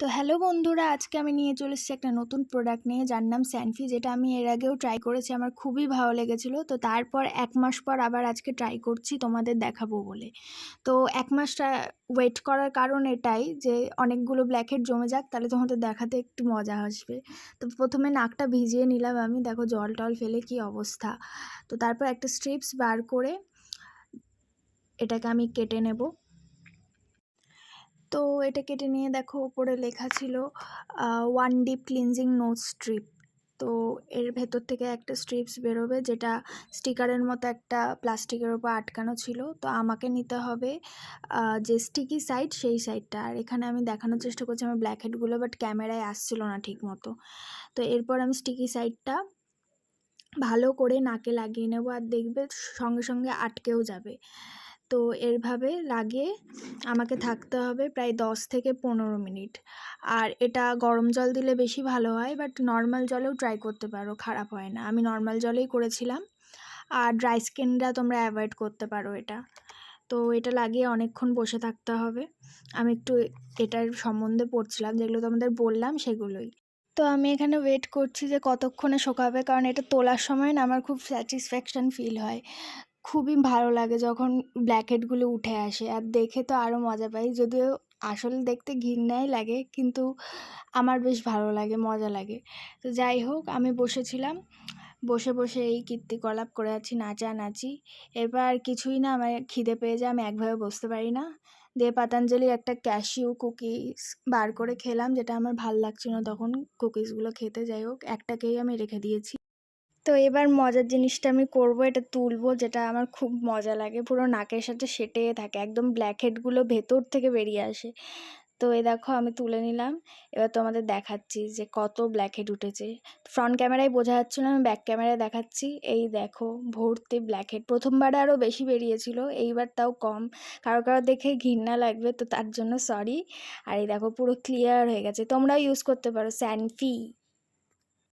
তো হ্যালো বন্ধুরা, আজকে আমি নিয়ে চলে এসেছি একটা নতুন প্রোডাক্ট নিয়ে, যার নাম স্যানফি, যেটা আমি এর আগেও ট্রাই করেছি। আমার খুবই ভালো লেগেছিল। তো তারপর ১ মাস পর আবার আজকে ট্রাই করছি তোমাদের দেখাবো বলে। তো ১ মাসটা ওয়েট করার কারণ এটাই যে অনেকগুলো ব্ল্যাকহেড জমে যাক, তাহলে তোমাদের দেখাতে একটু মজা আসবে। তো প্রথমে নাকটা ভিজিয়ে নিলাম আমি, দেখো জল টল ফেলে কি অবস্থা। তো তারপর একটা স্ট্রিপস বার করে এটাকে আমি কেটে নেব। তো এটা কেটে নিয়ে দেখো ওপরে লেখা ছিল 1 ডিপ ক্লিনজিং নোজ স্ট্রিপ। তো এর ভেতর থেকে একটা স্ট্রিপস বেরোবে, যেটা স্টিকারের মতো একটা প্লাস্টিকের ওপর আটকানো ছিল। তো আমাকে নিতে হবে যে স্টিকি সাইড, সেই সাইডটা। আর এখানে আমি দেখানোর চেষ্টা করছি আমার ব্ল্যাক হেডগুলো, বাট ক্যামেরায় আসছিল না ঠিক মতো। তো এরপর আমি স্টিকি সাইডটা ভালো করে নাকে লাগিয়ে নেব, আর দেখবে সঙ্গে সঙ্গে আটকেও যাবে। তো এরভাবে লাগিয়ে আমাকে থাকতে হবে প্রায় 10 থেকে 15 মিনিট। আর এটা গরম জল দিলে বেশি ভালো হয়, বাট নর্মাল জলেও ট্রাই করতে পারো, খারাপ হয় না। আমি নর্মাল জলেই করেছিলাম। আর ড্রাই স্কিনরা তোমরা অ্যাভয়েড করতে পারো এটা। তো এটা লাগিয়ে অনেকক্ষণ বসে থাকতে হবে। আমি একটু এটার সম্বন্ধে পড়ছিলাম, যেগুলো তোমাদের বললাম সেগুলোই। তো আমি এখানে ওয়েট করছি যে কতক্ষণে শোকাবে, কারণ এটা তোলার সময় না আমার খুব স্যাটিসফ্যাকশান ফিল হয়। খুবই ভালো লাগে যখন ব্ল্যাকহেডগুলো উঠে আসে, আর দেখে তো আরও মজা পাই। যদিও আসলে দেখতে ঘৃণাই লাগে, কিন্তু আমার বেশ ভালো লাগে, মজা লাগে। তো যাই হোক, আমি বসেছিলাম, বসে বসে এই কীর্তিকলাপ করে যাচ্ছি, নাচানাচি। এরপর আর কিছুই না, আমার খিদে পেয়ে যায়, আমি একভাবে বসতে পারি না। দিয়ে পাতাঞ্জলির একটা ক্যাশিউ কুকিজ বার করে খেলাম, যেটা আমার ভাল লাগছিল না তখন কুকিজগুলো খেতে। যাই হোক, একটাকেই আমি রেখে দিয়েছি। তো এবার মজার জিনিসটা আমি করব, এটা তুলবো, যেটা আমার খুব মজা লাগে। পুরো নাকের সাথে সেঁটে থাকে, একদম ব্ল্যাকহেডগুলো ভেতর থেকে বেরিয়ে আসে। তো এই দেখো আমি তুলে নিলাম। এবার তোমাদের দেখাচ্ছি যে কত ব্ল্যাকহেড উঠেছে। ফ্রন্ট ক্যামেরায় বোঝা যাচ্ছে না, আমি ব্যাক ক্যামেরায় দেখাচ্ছি। এই দেখো ভর্তি ব্ল্যাকহেড। প্রথমবারে আরও বেশি বেরিয়েছিল, এইবার তাও কম। কারো কারো দেখে ঘৃণা লাগবে, তো তার জন্য সরি। আর এই দেখো পুরো ক্লিয়ার হয়ে গেছে। তোমরাও ইউজ করতে পারো স্যানফি।